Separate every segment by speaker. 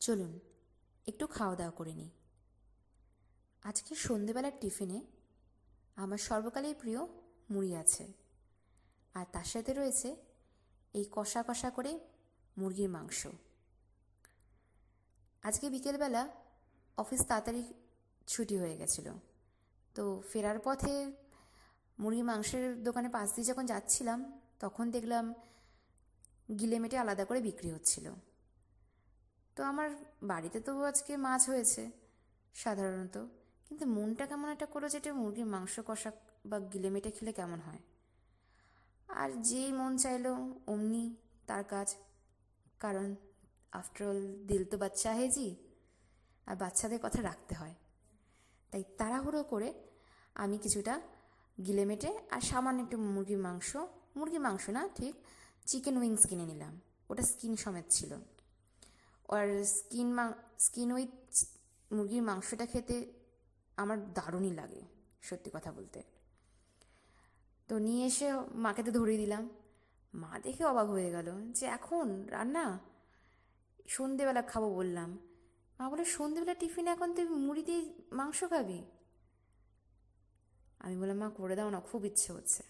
Speaker 1: চলুন একটু খাওয়া দাওয়া করে নিই। আজকে সন্ধেবেলার টিফিনে আমার সর্বকালের প্রিয় মুড়ি আছে, আর তার সাথে রয়েছে এই কষা কষা করে মুরগির মাংস। আজকে বিকেলবেলা অফিস তাড়াতাড়ি ছুটি হয়ে গেছিলো, তো ফেরার পথে মুরগির মাংসের দোকানে পাশ দিয়ে যখন যাচ্ছিলাম তখন দেখলাম গিলেমেটে আলাদা করে বিক্রি হচ্ছিল। তো আমার বাড়িতে তো আজকে মাছ হয়েছে সাধারণত, কিন্তু মনটা কেমন একটা করলো যে এটা মুরগির মাংস কষা বা গিলেমেটে খেলে কেমন হয়। আর যেই মন চাইলো অমনি তার কাজ, কারণ আফটারঅল দিল তো বাচ্চা হেজি, আর বাচ্চাদের কথা রাখতে হয়। তাই তাড়াহুড়ো করে আমি কিছুটা গিলেমেটে আর সামান্য একটু মুরগির মাংস না, ঠিক চিকেন উইংস কিনে নিলাম। ওটা স্কিন সমেত ছিল। আর স্কিন উইথ মুরগির মাংসটা খেতে আমার দারুণই লাগে, সত্যি কথা বলতে। তো নিয়ে এসে মাকে তো ধরিয়ে দিলাম। মা দেখে অবাক হয়ে গেল যে এখন রান্না, সন্ধেবেলা খাবো বললাম। মা বলে, সন্ধেবেলা টিফিনে এখন তুই মুড়ি দিয়ে মাংস খাবি? আমি বললাম, মা করে দাও না, খুব ইচ্ছে হচ্ছে।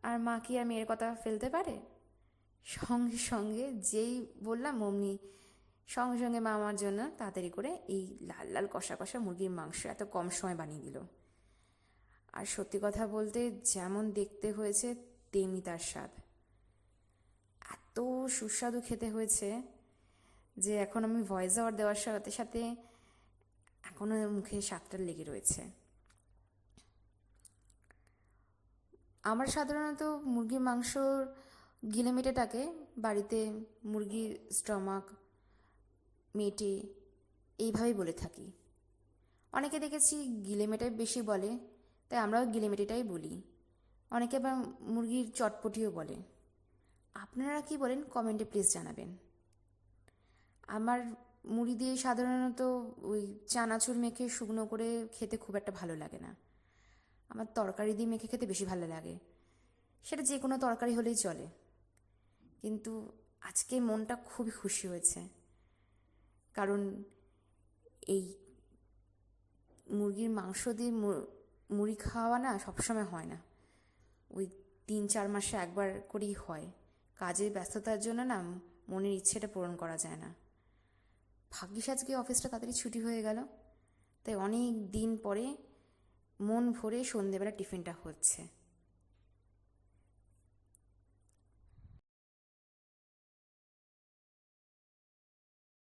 Speaker 1: আর মা কি আর মেয়ের কথা ফেলতে পারে? সঙ্গে সঙ্গে যেই বললাম অমনি সঙ্গে সঙ্গে মা আমার জন্য তাড়াতাড়ি করে এই লাল লাল কষা কষা মুরগির মাংস এত কম সময় বানিয়ে দিল। আর সত্যি কথা বলতে যেমন দেখতে হয়েছে তেমনি তার স্বাদ। এত সুস্বাদু খেতে হয়েছে যে এখন আমি ভয়েস ওভার দেওয়ার সাথে সাথে এখনও মুখে স্বাদটা লেগে রয়েছে। আমার সাধারণত মুরগির মাংসর গিলেমেটেটাকে বাড়িতে মুরগির স্টমাক, মেটে এইভাবেই বলে থাকি। অনেকে দেখেছি গিলেমেটাই বেশি বলে, তাই আমরাও গিলেমেটেটাই বলি। অনেকে আবার মুরগির চটপটিও বলে। আপনারা কি বলেন কমেন্টে প্লিজ জানাবেন। আমার মুড়ি দিয়ে সাধারণত ওই চানাচুর মেখে শুকনো করে খেতে খুব একটা ভালো লাগে না। আমার তরকারি দিয়ে মেখে খেতে বেশি ভালো লাগে, সেটা যে কোনো তরকারি হলেই চলে। কিন্তু আজকে মনটা খুবই খুশি হয়েছে, কারণ এই মুরগির মাংস দিয়ে মুড়ি খাওয়া না সবসময় হয় না, ওই 3-4 মাসে একবার করেই হয়। কাজের ব্যস্ততার জন্য না মনের ইচ্ছেটা পূরণ করা যায় না। ভাগ্যিস আজকে অফিসটা তাড়াতাড়ি ছুটি হয়ে গেল, তাই অনেক দিন পরে মন ভরে সন্ধেবেলা টিফিনটা হচ্ছে।